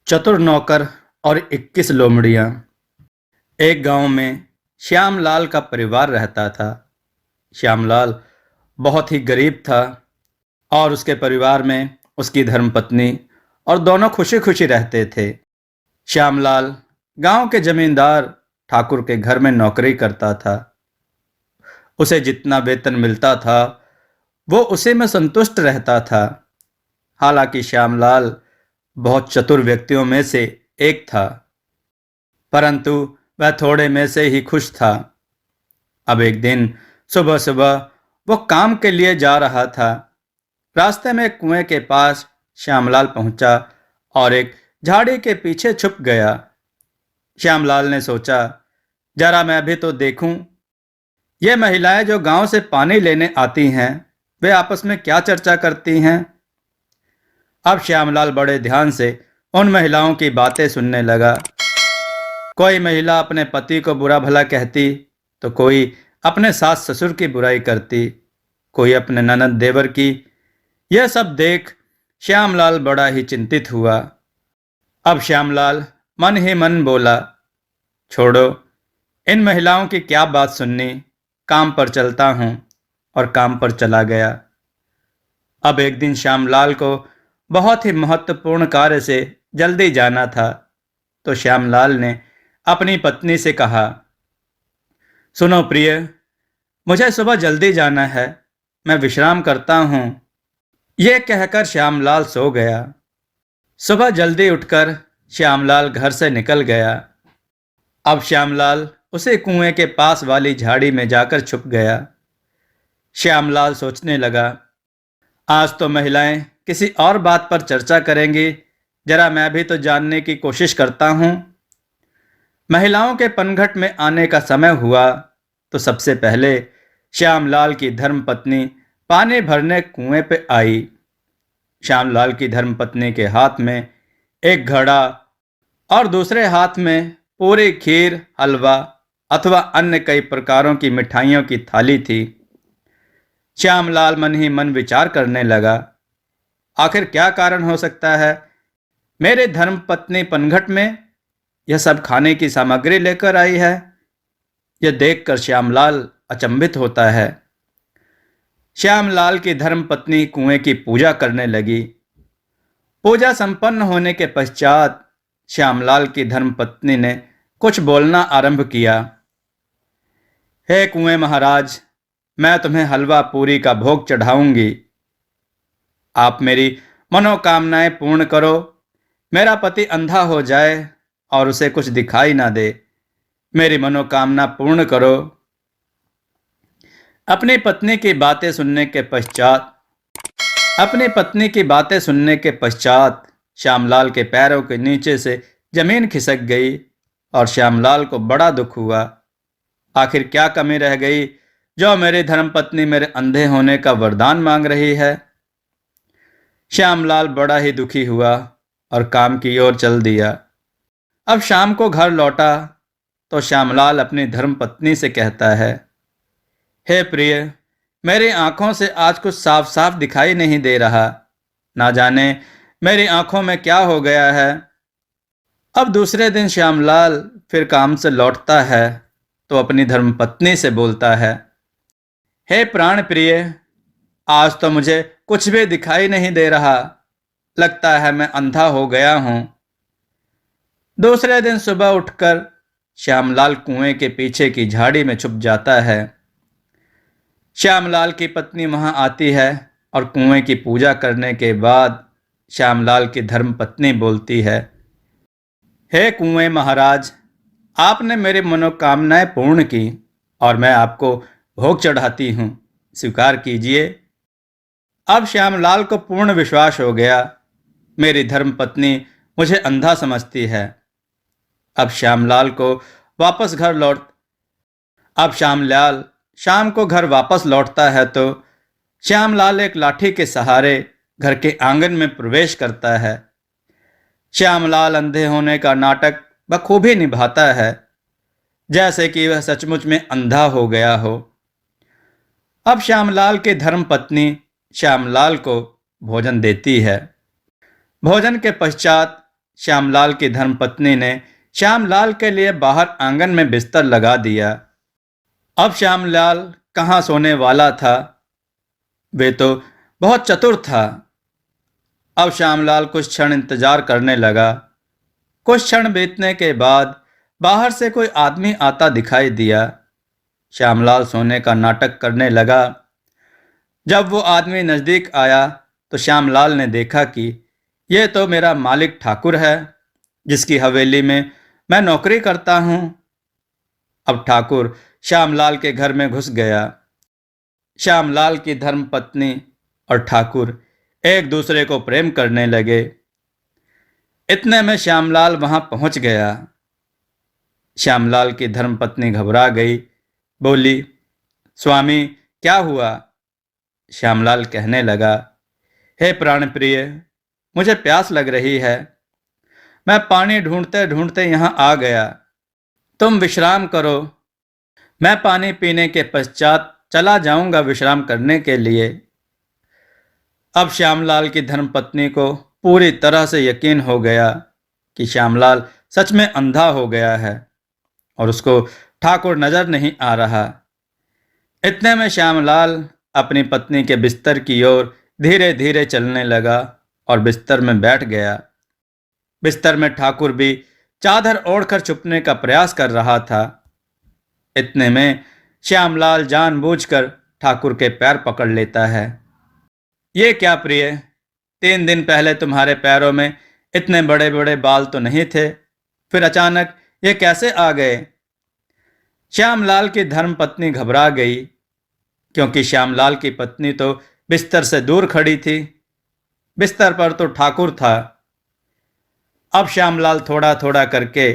चतुर नौकर और 21 लोमड़ियाँ। एक गांव में श्यामलाल का परिवार रहता था। श्यामलाल बहुत ही गरीब था और उसके परिवार में उसकी धर्मपत्नी और दोनों खुशी खुशी रहते थे। श्यामलाल गांव के जमींदार ठाकुर के घर में नौकरी करता था। उसे जितना वेतन मिलता था वो उसी में संतुष्ट रहता था। हालांकि श्यामलाल बहुत चतुर व्यक्तियों में से एक था, परंतु वह थोड़े में से ही खुश था। अब एक दिन सुबह सुबह वो काम के लिए जा रहा था। रास्ते में एक कुएं के पास श्यामलाल पहुंचा और एक झाड़ी के पीछे छुप गया। श्यामलाल ने सोचा, जरा मैं भी तो देखूं, ये महिलाएं जो गांव से पानी लेने आती हैं वे आपस में क्या चर्चा करती हैं। अब श्यामलाल बड़े ध्यान से उन महिलाओं की बातें सुनने लगा। कोई महिला अपने पति को बुरा भला कहती तो कोई अपने सास ससुर की बुराई करती, कोई अपने ननद देवर की। यह सब देख श्यामलाल बड़ा ही चिंतित हुआ। अब श्यामलाल मन ही मन बोला, छोड़ो, इन महिलाओं की क्या बात सुननी, काम पर चलता हूँ। और काम पर चला गया। अब एक दिन श्यामलाल को बहुत ही महत्वपूर्ण कार्य से जल्दी जाना था, तो श्यामलाल ने अपनी पत्नी से कहा, सुनो प्रिय, मुझे सुबह जल्दी जाना है, मैं विश्राम करता हूँ। ये कहकर श्यामलाल सो गया। सुबह जल्दी उठकर श्यामलाल घर से निकल गया। अब श्यामलाल उसे कुएं के पास वाली झाड़ी में जाकर छुप गया। श्यामलाल सोचने लगा, आज तो महिलाएं किसी और बात पर चर्चा करेंगी, जरा मैं भी तो जानने की कोशिश करता हूँ। महिलाओं के पनघट में आने का समय हुआ तो सबसे पहले श्यामलाल की धर्मपत्नी पानी भरने कुएं पे आई। श्यामलाल की धर्मपत्नी के हाथ में एक घड़ा और दूसरे हाथ में पूरी खीर, हलवा अथवा अन्य कई प्रकारों की मिठाइयों की थाली थी। श्यामलाल मन ही मन विचार करने लगा, आखिर क्या कारण हो सकता है, मेरे धर्मपत्नी पनघट में यह सब खाने की सामग्री लेकर आई है। यह देखकर श्यामलाल अचंभित होता है। श्यामलाल की धर्मपत्नी कुएं की पूजा करने लगी। पूजा संपन्न होने के पश्चात श्यामलाल की धर्मपत्नी ने कुछ बोलना आरंभ किया। हे कुएं महाराज, मैं तुम्हें हलवा पूरी का भोग चढ़ाऊंगी। आप मेरी मनोकामनाएं पूर्ण करो। मेरा पति अंधा हो जाए और उसे कुछ दिखाई ना दे, मेरी मनोकामना पूर्ण करो। अपनी पत्नी की बातें सुनने के पश्चात श्यामलाल के पैरों के नीचे से जमीन खिसक गई और श्यामलाल को बड़ा दुख हुआ। आखिर क्या कमी रह गई जो मेरी धर्मपत्नी मेरे अंधे होने का वरदान मांग रही है। श्यामलाल बड़ा ही दुखी हुआ और काम की ओर चल दिया। अब शाम को घर लौटा तो श्यामलाल अपनी धर्मपत्नी से कहता है, हे प्रिय, मेरी आंखों से आज कुछ साफ साफ दिखाई नहीं दे रहा, ना जाने मेरी आंखों में क्या हो गया है। अब दूसरे दिन श्यामलाल फिर काम से लौटता है तो अपनी धर्मपत्नी से बोलता है, हे प्राण प्रिय, आज तो मुझे कुछ भी दिखाई नहीं दे रहा, लगता है मैं अंधा हो गया हूं। दूसरे दिन सुबह उठकर श्यामलाल कुएं के पीछे की झाड़ी में छुप जाता है। श्यामलाल की पत्नी वहां आती है और कुएं की पूजा करने के बाद श्यामलाल की धर्मपत्नी बोलती है, हे कुएं महाराज, आपने मेरी मनोकामनाएं पूर्ण की और मैं आपको भोग चढ़ाती हूँ, स्वीकार कीजिए। अब श्यामलाल को पूर्ण विश्वास हो गया, मेरी धर्मपत्नी मुझे अंधा समझती है। अब श्यामलाल शाम को घर वापस लौटता है तो श्यामलाल एक लाठी के सहारे घर के आंगन में प्रवेश करता है। श्यामलाल अंधे होने का नाटक बखूबी निभाता है, जैसे कि वह सचमुच में अंधा हो गया हो। अब श्यामलाल की धर्मपत्नी श्यामलाल को भोजन देती है। भोजन के पश्चात श्यामलाल की धर्मपत्नी ने श्यामलाल के लिए बाहर आंगन में बिस्तर लगा दिया। अब श्यामलाल कहाँ सोने वाला था, वे तो बहुत चतुर था। अब श्यामलाल कुछ क्षण इंतजार करने लगा। कुछ क्षण बीतने के बाद बाहर से कोई आदमी आता दिखाई दिया। श्यामलाल सोने का नाटक करने लगा। जब वो आदमी नजदीक आया तो श्यामलाल ने देखा कि ये तो मेरा मालिक ठाकुर है, जिसकी हवेली में मैं नौकरी करता हूँ। अब ठाकुर श्यामलाल के घर में घुस गया। श्यामलाल की धर्मपत्नी और ठाकुर एक दूसरे को प्रेम करने लगे। इतने में श्यामलाल वहां पहुंच गया। श्यामलाल की धर्मपत्नी घबरा गई, बोली, स्वामी क्या हुआ? श्यामलाल कहने लगा, हे प्राण प्रिय, मुझे प्यास लग रही है। मैं पानी ढूंढते ढूंढते यहाँ आ गया। तुम विश्राम करो, मैं पानी पीने के पश्चात चला जाऊंगा विश्राम करने के लिए। अब श्यामलाल की धर्मपत्नी को पूरी तरह से यकीन हो गया कि श्यामलाल सच में अंधा हो गया है और उसको ठाकुर नजर नहीं आ रहा। इतने में श्यामलाल अपनी पत्नी के बिस्तर की ओर धीरे धीरे चलने लगा और बिस्तर में बैठ गया। बिस्तर में ठाकुर भी चादर ओढ़कर छुपने का प्रयास कर रहा था। इतने में श्यामलाल जानबूझकर ठाकुर के पैर पकड़ लेता है। ये क्या प्रिय, 3 दिन पहले तुम्हारे पैरों में इतने बड़े बड़े बाल तो नहीं थे, फिर अचानक ये कैसे आ गए? श्यामलाल की धर्मपत्नी घबरा गई, क्योंकि श्यामलाल की पत्नी तो बिस्तर से दूर खड़ी थी। बिस्तर पर तो ठाकुर था। अब श्यामलाल थोड़ा थोड़ा करके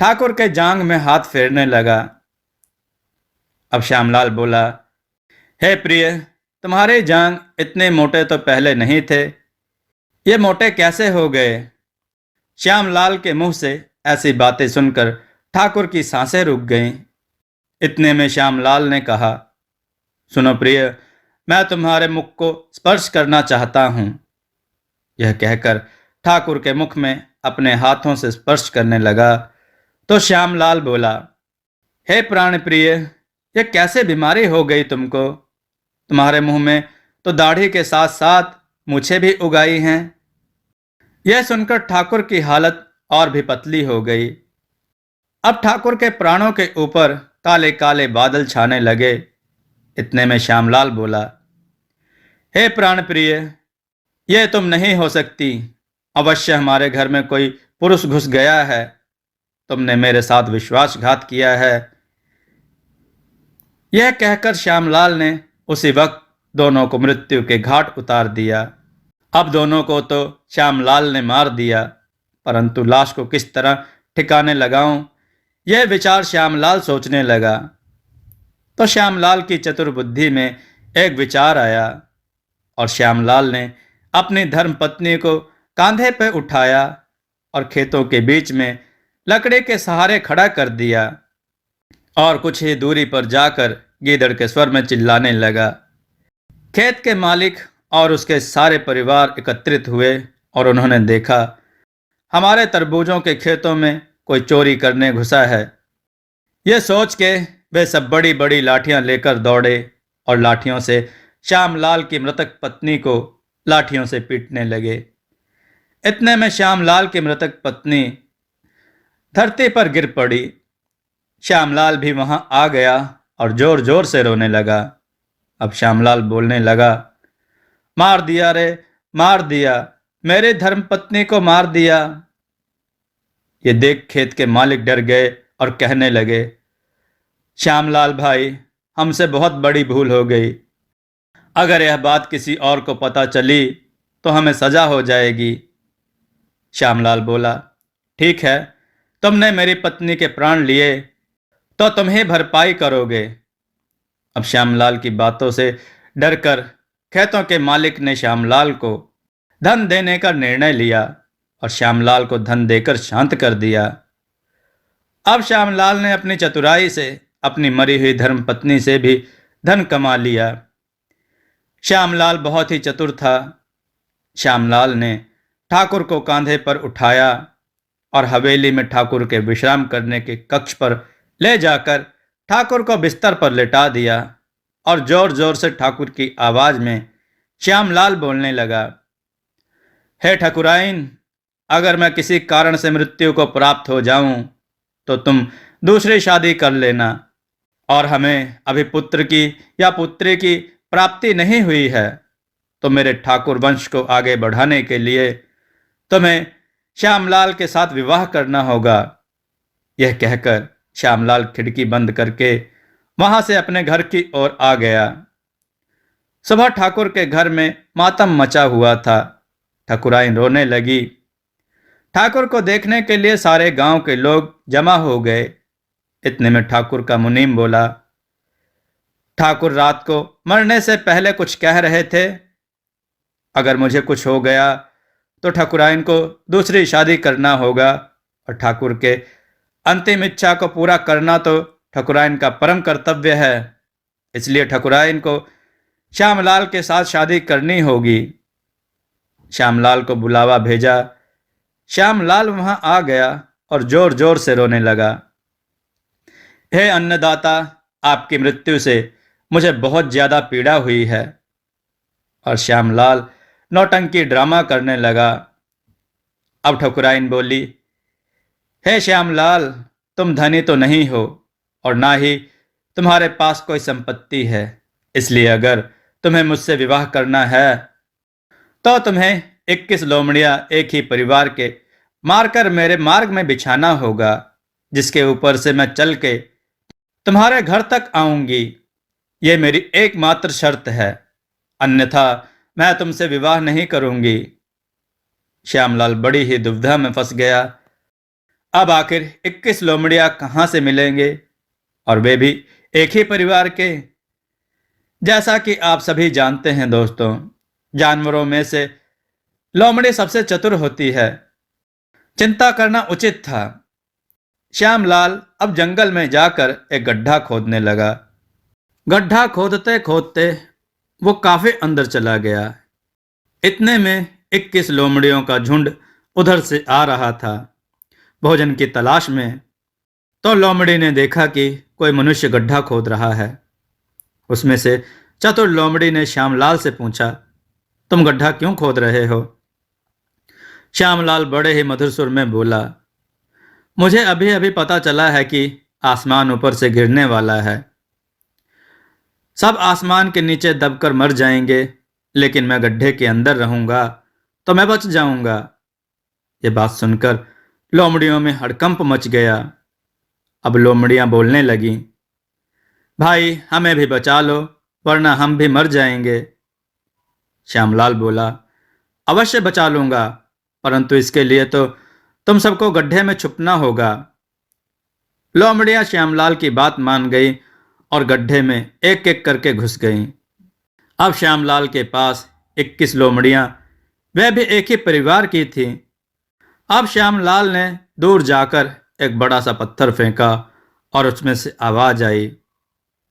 ठाकुर के जांघ में हाथ फेरने लगा। अब श्यामलाल बोला, हे प्रिय, तुम्हारे जांघ इतने मोटे तो पहले नहीं थे, ये मोटे कैसे हो गए? श्यामलाल के मुंह से ऐसी बातें सुनकर ठाकुर की सांसें रुक गईं। इतने में श्यामलाल ने कहा, सुनो प्रिय, मैं तुम्हारे मुख को स्पर्श करना चाहता हूं। यह कहकर ठाकुर के मुख में अपने हाथों से स्पर्श करने लगा तो श्यामलाल बोला, हे प्राण प्रिय, यह कैसे बीमारी हो गई तुमको? तुम्हारे मुंह में तो दाढ़ी के साथ साथ मूछें भी उगाई हैं। यह सुनकर ठाकुर की हालत और भी पतली हो गई। अब ठाकुर के प्राणों के ऊपर काले काले बादल छाने लगे। इतने में श्यामलाल बोला, हे प्राण प्रिय, यह तुम नहीं हो सकती। अवश्य हमारे घर में कोई पुरुष घुस गया है। तुमने मेरे साथ विश्वासघात किया है। यह कहकर श्यामलाल ने उसी वक्त दोनों को मृत्यु के घाट उतार दिया। अब दोनों को तो श्यामलाल ने मार दिया, परंतु लाश को किस तरह ठिकाने लगाऊं, यह विचार श्यामलाल सोचने लगा। तो श्यामलाल की चतुर बुद्धि में एक विचार आया और श्यामलाल ने अपनी धर्मपत्नी को कांधे पर उठाया और खेतों के बीच में लकड़ी के सहारे खड़ा कर दिया और कुछ ही दूरी पर जाकर गीदड़ के स्वर में चिल्लाने लगा। खेत के मालिक और उसके सारे परिवार एकत्रित हुए और उन्होंने देखा, हमारे तरबूजों के खेतों में कोई चोरी करने घुसा है। यह सोच के वे सब बड़ी बड़ी लाठियां लेकर दौड़े और लाठियों से श्यामलाल की मृतक पत्नी को लाठियों से पीटने लगे। इतने में श्यामलाल की मृतक पत्नी धरती पर गिर पड़ी। श्यामलाल भी वहां आ गया और जोर जोर से रोने लगा। अब श्यामलाल बोलने लगा, मार दिया रे, मार दिया, मेरे धर्मपत्नी को मार दिया। ये देख खेत के मालिक डर गए और कहने लगे, श्यामलाल भाई, हमसे बहुत बड़ी भूल हो गई। अगर यह बात किसी और को पता चली तो हमें सजा हो जाएगी। श्यामलाल बोला, ठीक है, तुमने मेरी पत्नी के प्राण लिए तो तुम ही भरपाई करोगे। अब श्यामलाल की बातों से डरकर खेतों के मालिक ने श्यामलाल को धन देने का निर्णय लिया और श्यामलाल को धन देकर शांत कर दिया। अब श्यामलाल ने अपनी चतुराई से अपनी मरी हुई धर्मपत्नी से भी धन कमा लिया। श्यामलाल बहुत ही चतुर था। श्यामलाल ने ठाकुर को कांधे पर उठाया और हवेली में ठाकुर के विश्राम करने के कक्ष पर ले जाकर ठाकुर को बिस्तर पर लेटा दिया और जोर जोर से ठाकुर की आवाज में श्यामलाल बोलने लगा, हे ठाकुराइन, अगर मैं किसी कारण से मृत्यु को प्राप्त हो जाऊं तो तुम दूसरी शादी कर लेना, और हमें अभी पुत्र की या पुत्री की प्राप्ति नहीं हुई है तो मेरे ठाकुर वंश को आगे बढ़ाने के लिए तुम्हें श्यामलाल के साथ विवाह करना होगा। यह कहकर श्यामलाल खिड़की बंद करके वहां से अपने घर की ओर आ गया। सुबह ठाकुर के घर में मातम मचा हुआ था। ठाकुराइन रोने लगी। ठाकुर को देखने के लिए सारे गांव के लोग जमा हो गए। इतने में ठाकुर का मुनीम बोला, ठाकुर रात को मरने से पहले कुछ कह रहे थे, अगर मुझे कुछ हो गया तो ठाकुराइन को दूसरी शादी करना होगा, और ठाकुर के अंतिम इच्छा को पूरा करना तो ठाकुराइन का परम कर्तव्य है। इसलिए ठाकुराइन को श्यामलाल के साथ शादी करनी होगी। श्यामलाल को बुलावा भेजा। श्यामलाल वहां आ गया और जोर जोर से रोने लगा। हे अन्नदाता, आपकी मृत्यु से मुझे बहुत ज्यादा पीड़ा हुई है। और श्यामलाल नौटंकी ड्रामा करने लगा। अब ठाकुराइन बोली, हे श्यामलाल, तुम धनी तो नहीं हो और ना ही तुम्हारे पास कोई संपत्ति है, इसलिए अगर तुम्हें मुझसे विवाह करना है तो तुम्हें 21 लोमड़ियां एक ही परिवार के मारकर मेरे मार्ग में बिछाना होगा, जिसके ऊपर से मैं चल के तुम्हारे घर तक आऊंगी। ये मेरी एकमात्र शर्त है, अन्यथा मैं तुमसे विवाह नहीं करूंगी। श्यामलाल बड़ी ही दुविधा में फंस गया। अब आखिर 21 लोमड़ियां कहां से मिलेंगे, और वे भी एक ही परिवार के। जैसा कि आप सभी जानते हैं दोस्तों, जानवरों में से लोमड़ी सबसे चतुर होती है। चिंता करना उचित था। श्यामलाल अब जंगल में जाकर एक गड्ढा खोदने लगा। गड्ढा खोदते खोदते वो काफी अंदर चला गया। इतने में 21 लोमड़ियों का झुंड उधर से आ रहा था भोजन की तलाश में। तो लोमड़ी ने देखा कि कोई मनुष्य गड्ढा खोद रहा है। उसमें से चतुर लोमड़ी ने श्यामलाल से पूछा, तुम गड्ढा क्यों खोद रहे हो? श्यामलाल बड़े ही मधुर सुर में बोला, मुझे अभी अभी पता चला है कि आसमान ऊपर से गिरने वाला है। सब आसमान के नीचे दबकर मर जाएंगे, लेकिन मैं गड्ढे के अंदर रहूंगा तो मैं बच जाऊंगा। ये बात सुनकर लोमड़ियों में हड़कंप मच गया। अब लोमड़ियां बोलने लगीं, भाई हमें भी बचा लो, वरना हम भी मर जाएंगे। श्यामलाल बोला, अवश्य बचा लूंगा, परंतु इसके लिए तो तुम सबको गड्ढे में छुपना होगा। लोमड़ियां श्यामलाल की बात मान गई और गड्ढे में एक एक करके घुस गईं। अब श्यामलाल के पास 21 लोमड़ियां, वह भी एक ही परिवार की थीं। अब श्यामलाल ने दूर जाकर एक बड़ा सा पत्थर फेंका और उसमें से आवाज आई,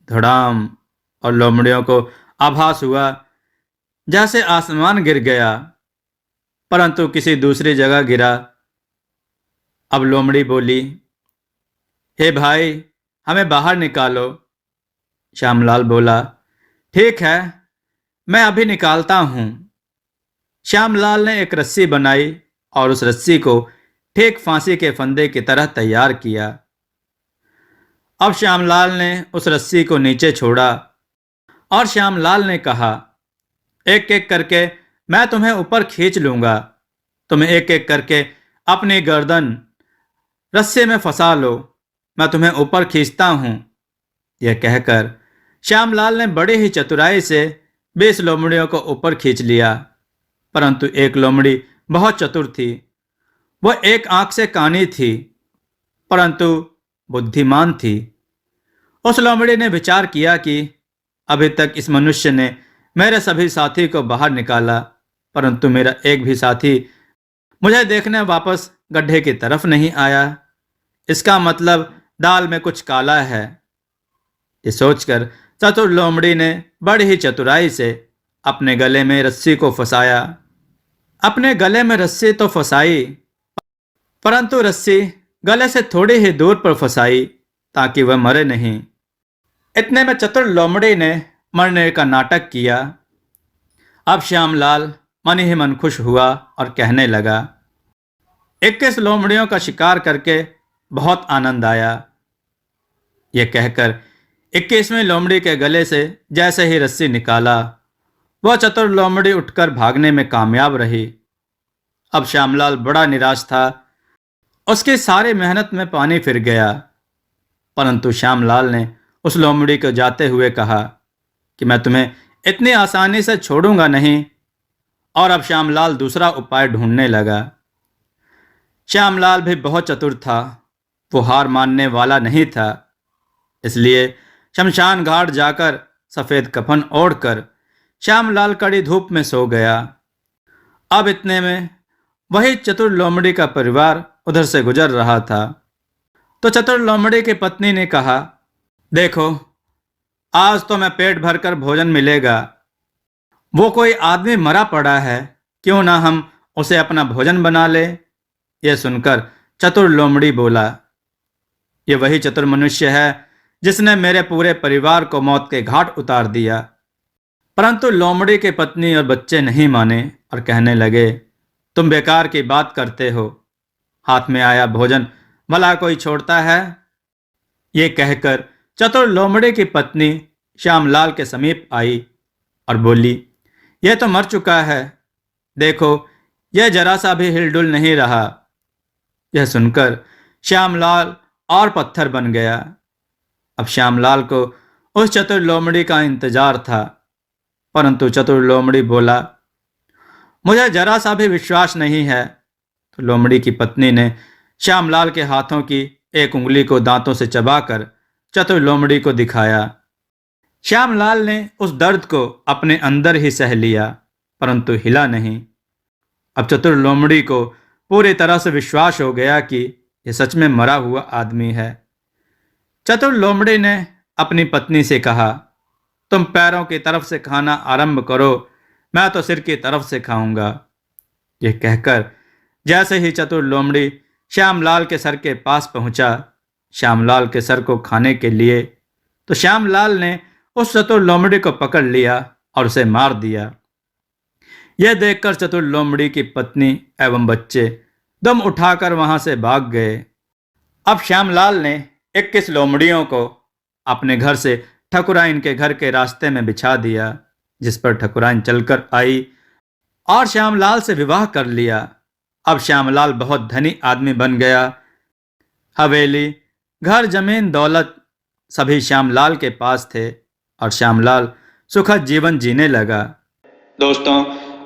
धड़ाम, और लोमड़ियों को आभास हुआ जैसे आसमान गिर गया, परंतु किसी दूसरी जगह गिरा। अब लोमड़ी बोली, हे भाई, हमें बाहर निकालो। श्यामलाल बोला, ठीक है, मैं अभी निकालता हूं। श्यामलाल ने एक रस्सी बनाई और उस रस्सी को ठीक फांसी के फंदे की तरह तैयार किया। अब श्यामलाल ने उस रस्सी को नीचे छोड़ा और श्यामलाल ने कहा, एक एक करके मैं तुम्हें ऊपर खींच लूंगा। तुम्हें एक एक करके अपनी गर्दन रस्सी में फंसा लो, मैं तुम्हें ऊपर खींचता हूं। यह कहकर श्यामलाल ने बड़ी ही चतुराई से 20 लोमड़ियों को ऊपर खींच लिया, परंतु एक लोमड़ी बहुत चतुर थी। वह एक आंख से कानी थी, परंतु बुद्धिमान थी। उस लोमड़ी ने विचार किया कि अभी तक इस मनुष्य ने मेरे सभी साथी को बाहर निकाला, परंतु मेरा एक भी साथी मुझे देखने वापस गड्ढे की तरफ नहीं आया। इसका मतलब दाल में कुछ काला है। ये सोचकर चतुर लोमड़ी ने बड़ी ही चतुराई से अपने गले में रस्सी को फंसाया। अपने गले में रस्सी तो फंसाई, परंतु रस्सी गले से थोड़ी ही दूर पर फंसाई ताकि वह मरे नहीं। इतने में चतुर लोमड़ी ने मरने का नाटक किया। अब श्यामलाल मन ही मन खुश हुआ और कहने लगा, 21 लोमड़ियों का शिकार करके बहुत आनंद आया। यह कहकर 21वें लोमड़ी के गले से जैसे ही रस्सी निकाला, वह चतुर लोमड़ी उठकर भागने में कामयाब रही। अब श्यामलाल बड़ा निराश था। उसकी सारी मेहनत में पानी फिर गया। परंतु श्यामलाल ने उस लोमड़ी को जाते हुए कहा कि मैं तुम्हें इतनी आसानी से छोड़ूंगा नहीं। और अब श्यामलाल दूसरा उपाय ढूंढने लगा। श्यामलाल भी बहुत चतुर था। वो हार मानने वाला नहीं था। इसलिए शमशान घाट जाकर सफ़ेद कफन ओढ़कर श्यामलाल कड़ी धूप में सो गया। अब इतने में वही चतुर लोमड़ी का परिवार उधर से गुजर रहा था। तो चतुर लोमड़ी की पत्नी ने कहा, देखो, आज तो मैं पेट भरकर भोजन मिलेगा। वो कोई आदमी मरा पड़ा है, क्यों ना हम उसे अपना भोजन बना ले। यह सुनकर चतुर लोमड़ी बोला, ये वही चतुर मनुष्य है जिसने मेरे पूरे परिवार को मौत के घाट उतार दिया। परंतु लोमड़ी की पत्नी और बच्चे नहीं माने और कहने लगे, तुम बेकार की बात करते हो। हाथ में आया भोजन भला कोई छोड़ता है। ये कहकर चतुर लोमड़ी की पत्नी श्यामलाल के समीप आई और बोली, यह तो मर चुका है। देखो, यह जरा सा भी हिलडुल नहीं रहा। यह सुनकर श्यामलाल और पत्थर बन गया। अब श्यामलाल को उस चतुर लोमड़ी का इंतजार था। परंतु चतुर लोमड़ी बोला, मुझे जरा सा भी विश्वास नहीं है। तो लोमड़ी की पत्नी ने श्यामलाल के हाथों की एक उंगली को दांतों से चबाकर चतुर लोमड़ी को दिखाया। श्यामलाल ने उस दर्द को अपने अंदर ही सह लिया, परंतु हिला नहीं। अब चतुर लोमड़ी को पूरी तरह से विश्वास हो गया कि यह सच में मरा हुआ आदमी है। चतुर लोमड़ी ने अपनी पत्नी से कहा, तुम पैरों की तरफ से खाना आरंभ करो, मैं तो सिर की तरफ से खाऊंगा। यह कहकर जैसे ही चतुर लोमड़ी श्यामलाल के सर के पास पहुंचा, श्यामलाल के सर को खाने के लिए, तो श्यामलाल ने उस चतुर लोमड़ी को पकड़ लिया और उसे मार दिया। यह देखकर चतुर लोमड़ी की पत्नी एवं बच्चे दम उठाकर वहां से भाग गए। अब श्यामलाल ने 21 लोमड़ियों को अपने घर से ठकुराइन के घर के रास्ते में बिछा दिया, जिस पर ठकुराइन चलकर आई और श्यामलाल से विवाह कर लिया। अब श्यामलाल बहुत धनी आदमी बन गया। हवेली, घर, जमीन, दौलत सभी श्यामलाल के पास थे और श्यामलाल सुखद जीवन जीने लगा। दोस्तों,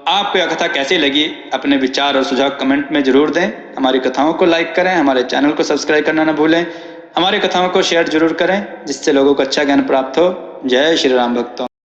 आपको यह कथा कैसी लगी? अपने विचार और सुझाव कमेंट में जरूर दें। हमारी कथाओं को लाइक करें, हमारे चैनल को सब्सक्राइब करना न भूलें। हमारी कथाओं को शेयर जरूर करें, जिससे लोगों को अच्छा ज्ञान प्राप्त हो। जय श्री राम भक्तों।